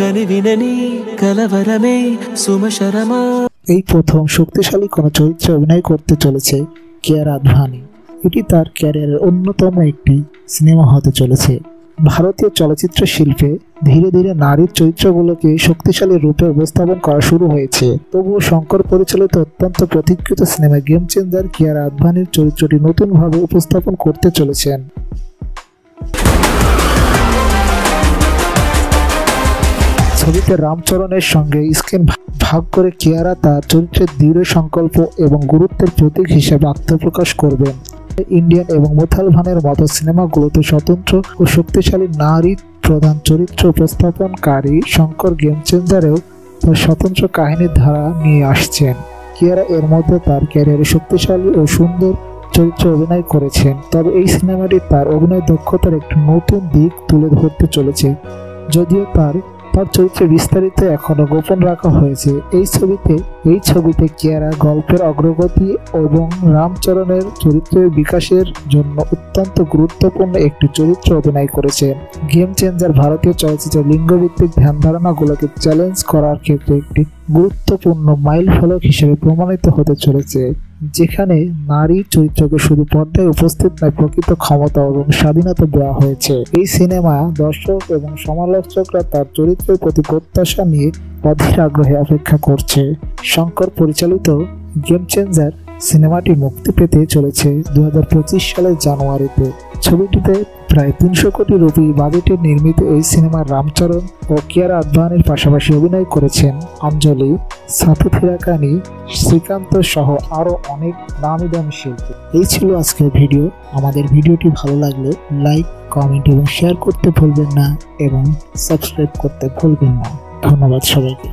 కనివినని కలవరమే సుమశరమా। এই প্রথম শক্তিশালী কোনো চরিত্রে অভিনয় করতে চলেছে কিয়ারা আদভানি। এটি তার ক্যারিয়ারের অন্যতম একটি সিনেমা হতে চলেছে। ভারতীয় চলচ্চিত্র শিল্পে ধীরে ধীরে নারীর চরিত্রগুলোকে শক্তিশালী রূপে উপস্থাপন করা শুরু হয়েছে। তবুও শঙ্কর পরিচালিত অত্যন্ত প্রতীক্ষিত সিনেমা গেম চেঞ্জার কিয়ারা আদভানির চরিত্রটি নতুনভাবে উপস্থাপন করতে চলেছেন। ছবিতে রামচরণের সঙ্গে স্ক্রিন ভাগ করে কিয়ারা তার চরিত্রের দৃঢ় সংকল্প এবং গুরুত্বের প্রতীক হিসেবে আত্মপ্রকাশ করবেন। ইন্ডিয়ান এবং মুথালভানের মতো সিনেমাগুলোতে স্বতন্ত্র ও শক্তিশালী নারী প্রধান চরিত্র উপস্থাপনকারী শঙ্কর গেম চেঞ্জারেও তার স্বতন্ত্র কাহিনীর ধারা নিয়ে আসছেন। কিয়ারা এর মধ্যে তার ক্যারিয়ারে শক্তিশালী ও সুন্দর চরিত্রে অভিনয় করেছেন, তবে এই সিনেমাটি তার অভিনয় দক্ষতার একটি নতুন দিক তুলে ধরতে চলেছে। যদিও তার চরিত্রে বিস্তারিত এখনো গোপন রাখা হয়েছে। এই ছবিতে কিয়ারা গল্পের অগ্রগতি এবং রামচরণের চরিত্রের বিকাশের জন্য অত্যন্ত গুরুত্বপূর্ণ একটি চরিত্রে অভিনয় করেছেন। গেম চেঞ্জার ভারতীয় চলচ্চিত্রের লিঙ্গভিত্তিক ধ্যান ধারণাগুলোকে চ্যালেঞ্জ করার ক্ষেত্রে একটি গুরুত্বপূর্ণ মাইলফলক হিসেবে প্রমাণিত হতে চলেছে, যেখানে নারী চরিত্রকে শুধু পর্দায় উপস্থিত নয়, প্রকৃত ক্ষমতা এবং স্বাধীনতা দেওয়া হয়েছে। এই সিনেমা দর্শক এবং সমালোচকরা তার চরিত্রের প্রতি প্রত্যাশা নিয়ে অধীর আগ্রহে অপেক্ষা করছে। শঙ্কর পরিচালিত গেম চেঞ্জার সিনেমাটি মুক্তি পেতে চলেছে 2025 সালের জানুয়ারিতে। ছবিটিতে প্রায় 300 কোটি রুপি বাজেটে নির্মিত এই সিনেমার রামচরণ ও কিয়ারা আদভানির পাশাপাশি অভিনয় করেছেন অঞ্জলি, সাথু থিরাকানি, শ্রীকান্ত সহ আরও অনেক নামি দামি শিল্পী। এই ছিল আজকের ভিডিও। আমাদের ভিডিওটি ভালো লাগলে লাইক, কমেন্ট এবং শেয়ার করতে ভুলবেন না এবং সাবস্ক্রাইব করতে ভুলবেন না। ধন্যবাদ সবাইকে।